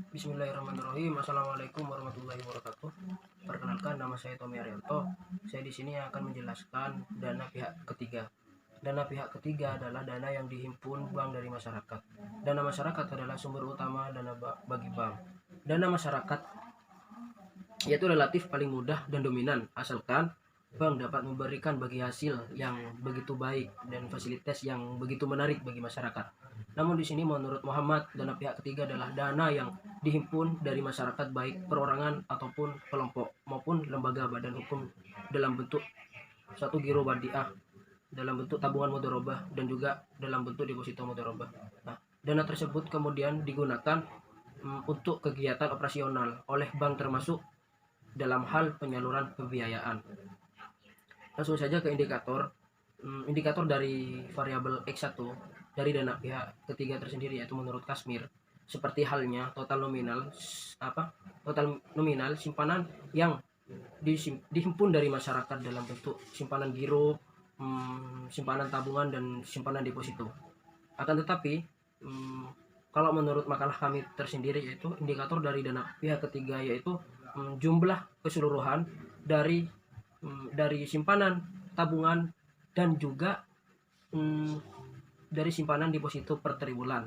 Bismillahirrahmanirrahim. Assalamualaikum warahmatullahi wabarakatuh. Perkenalkan, nama saya Tommy Arianto. Saya di sini akan menjelaskan dana pihak ketiga. Dana pihak ketiga adalah dana yang dihimpun bank dari masyarakat. Dana masyarakat adalah sumber utama dana bagi bank. Dana masyarakat yaitu relatif paling mudah dan dominan, asalkan bank dapat memberikan bagi hasil yang begitu baik dan fasilitas yang begitu menarik bagi masyarakat. Namun di sini menurut Muhammad, dana pihak ketiga adalah dana yang dihimpun dari masyarakat baik perorangan ataupun kelompok maupun lembaga badan hukum dalam bentuk satu giro wadiah, dalam bentuk tabungan mudharabah, dan juga dalam bentuk deposito mudharabah. Nah, dana tersebut kemudian digunakan untuk kegiatan operasional oleh bank termasuk dalam hal penyaluran pembiayaan. Langsung saja ke indikator. Indikator dari variabel X1 dari dana pihak ketiga tersendiri yaitu menurut Kasmir seperti halnya total nominal simpanan yang dihimpun dari masyarakat dalam bentuk simpanan giro, simpanan tabungan, dan simpanan deposito. Akan tetapi kalau menurut makalah kami tersendiri, yaitu indikator dari dana pihak ketiga yaitu jumlah keseluruhan dari simpanan, tabungan, dan juga dari simpanan deposito per triwulan.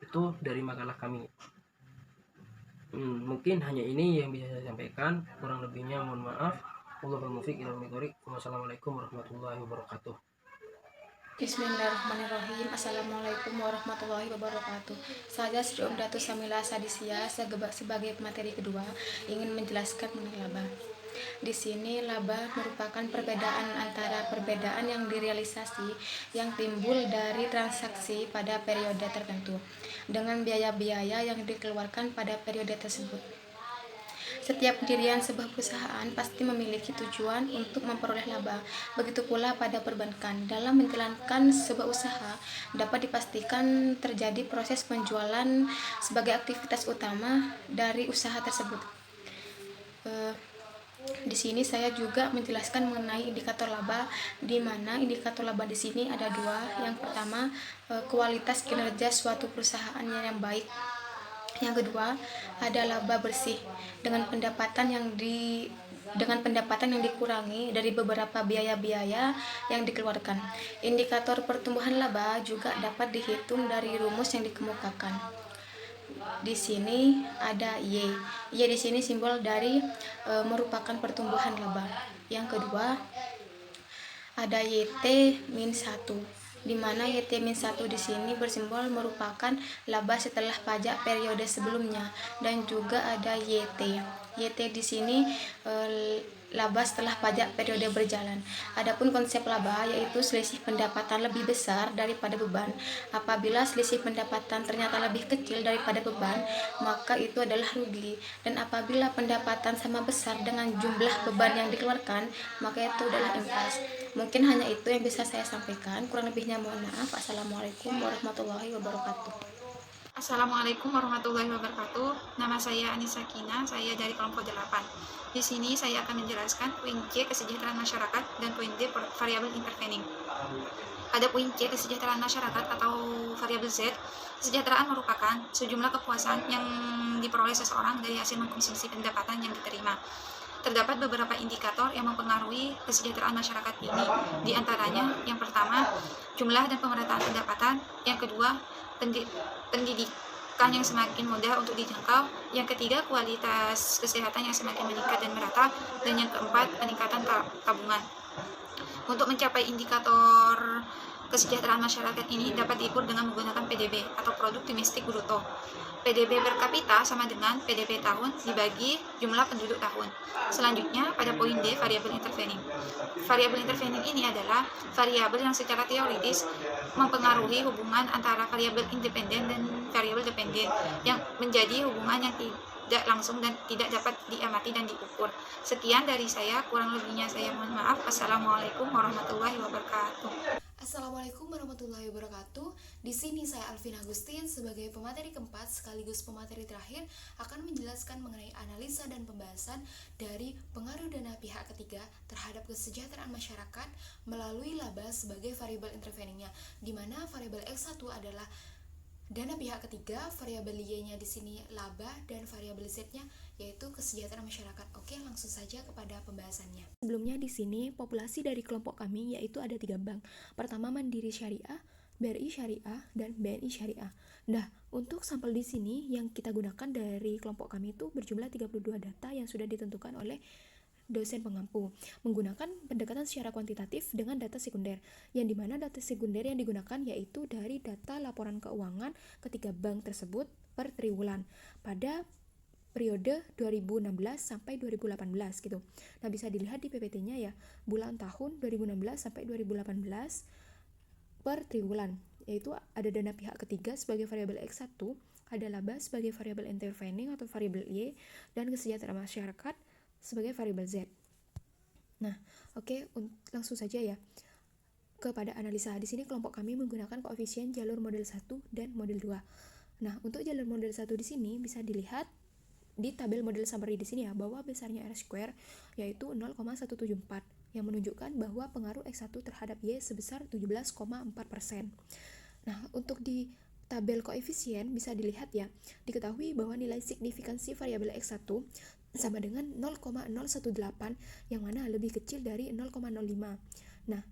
Itu dari makalah kami. Mungkin hanya ini yang bisa saya sampaikan, kurang lebihnya mohon maaf. Wallahul muwaffiq ila aqwamit thoriq. Wassalamualaikum warahmatullahi wabarakatuh. Bismillahirrahmanirrahim. Assalamualaikum warahmatullahi wabarakatuh. Saya Sri Umdatu Samila Sadisia sebagai pemateri kedua ingin menjelaskan mengenai laba. Di sini laba merupakan perbedaan antara perbedaan yang direalisasi yang timbul dari transaksi pada periode tertentu dengan biaya-biaya yang dikeluarkan pada periode tersebut. Setiap pendirian sebuah perusahaan pasti memiliki tujuan untuk memperoleh laba. Begitu pula pada perbankan. Dalam menjalankan sebuah usaha, dapat dipastikan terjadi proses penjualan sebagai aktivitas utama dari usaha tersebut. Di sini saya juga menjelaskan mengenai indikator laba, di mana indikator laba di sini ada dua. Yang pertama, kualitas kinerja suatu perusahaan yang baik. Yang kedua, ada laba bersih dengan pendapatan yang dikurangi dari beberapa biaya-biaya yang dikeluarkan. Indikator pertumbuhan laba juga dapat dihitung dari rumus yang dikemukakan. Di sini ada Y. Y di sini simbol dari merupakan pertumbuhan laba. Yang kedua, ada YT-1, di mana YT-1 di sini bersimbol merupakan laba setelah pajak periode sebelumnya, dan juga ada YT. YT di sini laba setelah pajak periode berjalan. Adapun konsep laba yaitu selisih pendapatan lebih besar daripada beban. Apabila selisih pendapatan ternyata lebih kecil daripada beban, maka itu adalah rugi. Dan apabila pendapatan sama besar dengan jumlah beban yang dikeluarkan, maka itu adalah impas. Mungkin hanya itu yang bisa saya sampaikan. Kurang lebihnya mohon maaf. Assalamualaikum warahmatullahi wabarakatuh. Assalamualaikum warahmatullahi wabarakatuh. Nama saya Anissa Kina, saya dari kelompok 8. Di sini saya akan menjelaskan poin C kesejahteraan masyarakat dan poin D variabel intervening. Pada poin C kesejahteraan masyarakat atau variabel Z, kesejahteraan merupakan sejumlah kepuasan yang diperoleh seseorang dari hasil mengkonsumsi pendapatan yang diterima. Terdapat beberapa indikator yang mempengaruhi kesejahteraan masyarakat ini. Di antaranya, yang pertama, jumlah dan pemerataan pendapatan. Yang kedua, pendidikan yang semakin mudah untuk dijangkau. Yang ketiga, kualitas kesehatan yang semakin meningkat dan merata. Dan yang keempat, peningkatan tabungan. Untuk mencapai indikator kesejahteraan masyarakat ini dapat diukur dengan menggunakan PDB atau produk domestik bruto. PDB per kapita sama dengan PDB tahun dibagi jumlah penduduk tahun. Selanjutnya, pada poin D, variabel intervening. Variabel intervening ini adalah variabel yang secara teoritis mempengaruhi hubungan antara variabel independen dan variabel dependen, yang menjadi hubungan yang tidak langsung dan tidak dapat diamati dan diukur. Sekian dari saya, kurang lebihnya saya mohon maaf. Assalamualaikum warahmatullahi wabarakatuh. Assalamualaikum warahmatullahi wabarakatuh. Di sini saya Alvin Agustin sebagai pemateri keempat sekaligus pemateri terakhir akan menjelaskan mengenai analisa dan pembahasan dari pengaruh dana pihak ketiga terhadap kesejahteraan masyarakat melalui laba sebagai variabel interveningnya, di mana variabel X1 adalah Dana pihak ketiga, variabel Y-nya di sini laba dan variabel Z-nya yaitu kesejahteraan masyarakat. Oke, langsung saja kepada pembahasannya. Sebelumnya di sini populasi dari kelompok kami yaitu ada 3 bank. Pertama Mandiri Syariah, BRI Syariah, dan BNI Syariah. Nah, untuk sampel di sini yang kita gunakan dari kelompok kami itu berjumlah 32 data yang sudah ditentukan oleh dosen pengampu menggunakan pendekatan secara kuantitatif dengan data sekunder, yang dimana data sekunder yang digunakan yaitu dari data laporan keuangan ketiga bank tersebut per triwulan pada periode 2016 sampai 2018 gitu. Nah, bisa dilihat di PPT-nya ya, bulan tahun 2016 sampai 2018 per triwulan, yaitu ada dana pihak ketiga sebagai variabel X1, ada laba sebagai variabel intervening atau variabel Y, dan kesejahteraan masyarakat sebagai variabel Z. Nah, oke, langsung saja ya kepada analisa. Di sini kelompok kami menggunakan koefisien jalur model 1 dan model 2. Nah, untuk jalur model 1 di sini bisa dilihat di tabel model summary di sini ya, bahwa besarnya R square yaitu 0,174 yang menunjukkan bahwa pengaruh X1 terhadap Y sebesar 17,4%. Nah, untuk di tabel koefisien bisa dilihat ya, diketahui bahwa nilai signifikansi variabel X1 sama dengan 0,018 yang mana lebih kecil dari 0,05. Nah,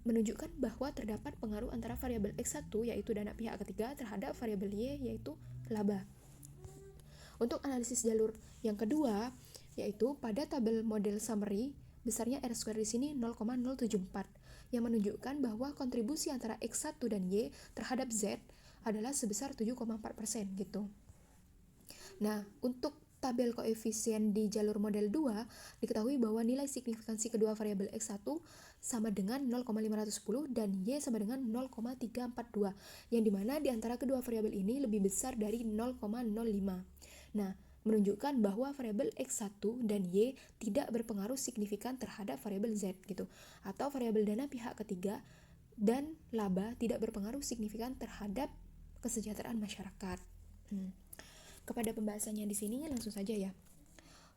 menunjukkan bahwa terdapat pengaruh antara variabel X1 yaitu dana pihak ketiga terhadap variabel Y yaitu laba. Untuk analisis jalur yang kedua yaitu pada tabel model summary besarnya R square di sini 0,074 yang menunjukkan bahwa kontribusi antara X1 dan Y terhadap Z adalah sebesar 7,4% gitu. Nah, untuk tabel koefisien di jalur model 2 diketahui bahwa nilai signifikansi kedua variabel X1 sama dengan 0,510 dan Y sama dengan 0,342 yang dimana di antara kedua variabel ini lebih besar dari 0,05. Nah, menunjukkan bahwa variabel X1 dan Y tidak berpengaruh signifikan terhadap variabel Z gitu, atau variabel dana pihak ketiga dan laba tidak berpengaruh signifikan terhadap kesejahteraan masyarakat. Kepada pembahasannya di sini langsung saja ya.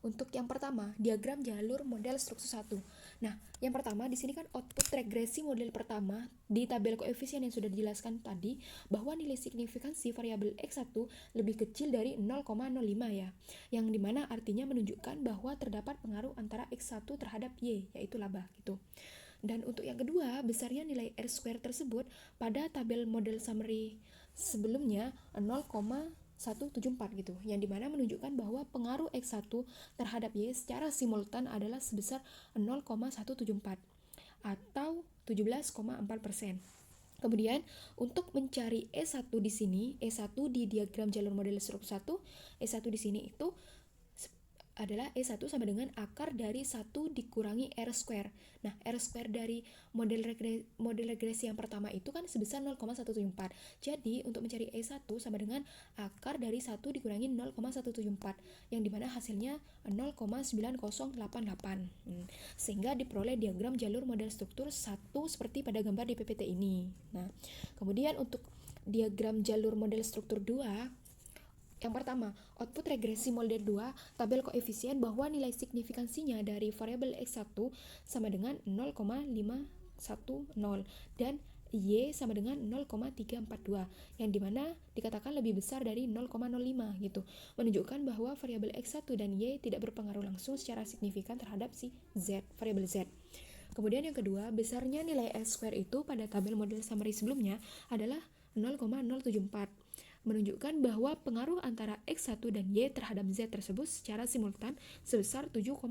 Untuk yang pertama, diagram jalur model struktur 1. Nah, yang pertama di sini kan output regresi model pertama di tabel koefisien yang sudah dijelaskan tadi bahwa nilai signifikansi variabel X1 lebih kecil dari 0,05 ya. Yang dimana artinya menunjukkan bahwa terdapat pengaruh antara X1 terhadap Y yaitu laba gitu. Dan untuk yang kedua, besarnya nilai R square tersebut pada tabel model summary sebelumnya 0,174 gitu, yang dimana menunjukkan bahwa pengaruh X1 terhadap Y secara simultan adalah sebesar 0,174 atau 17,4%. Kemudian untuk mencari E1 di sini, E1 di diagram jalur model struktur 1, E1 di sini itu adalah E1 sama dengan akar dari 1 dikurangi R square. Nah, R square dari model regresi yang pertama itu kan sebesar 0,174. Jadi, untuk mencari E1 sama dengan akar dari 1 dikurangi 0,174, yang dimana hasilnya 0,9088. Sehingga diperoleh diagram jalur model struktur 1 seperti pada gambar di PPT ini. Nah, kemudian untuk diagram jalur model struktur 2, yang pertama, output regresi model 2, tabel koefisien bahwa nilai signifikansinya dari variabel X1 sama dengan 0,510 dan Y sama dengan 0,342, yang dimana dikatakan lebih besar dari 0,05 gitu, menunjukkan bahwa variabel X1 dan Y tidak berpengaruh langsung secara signifikan terhadap si Z, variabel Z. Kemudian yang kedua, besarnya nilai R square itu pada tabel model summary sebelumnya adalah 0,074, menunjukkan bahwa pengaruh antara X1 dan Y terhadap Z tersebut secara simultan sebesar 7,4%.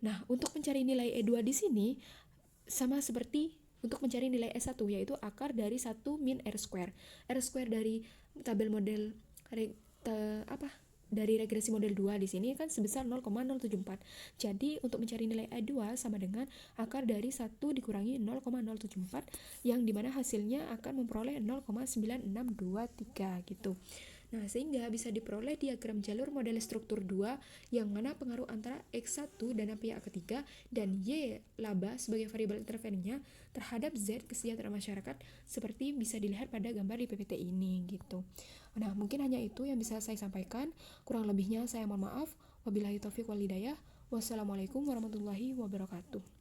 Nah, untuk mencari nilai E2 di sini sama seperti untuk mencari nilai E1, yaitu akar dari 1 min R square. R square dari tabel model dari regresi model 2 di sini kan sebesar 0,074. Jadi untuk mencari nilai E2 sama dengan akar dari 1 dikurangi 0,074, yang dimana hasilnya akan memperoleh 0,9623 gitu. Nah, sehingga bisa diperoleh diagram jalur model struktur 2 yang mana pengaruh antara X1 dana pihak ketiga dan Y laba sebagai variabel interveningnya terhadap Z kesejahteraan masyarakat seperti bisa dilihat pada gambar di PPT ini gitu. Nah, mungkin hanya itu yang bisa saya sampaikan. Kurang lebihnya saya mohon maaf. Wabillahi taufiq wal hidayah. Wassalamualaikum warahmatullahi wabarakatuh.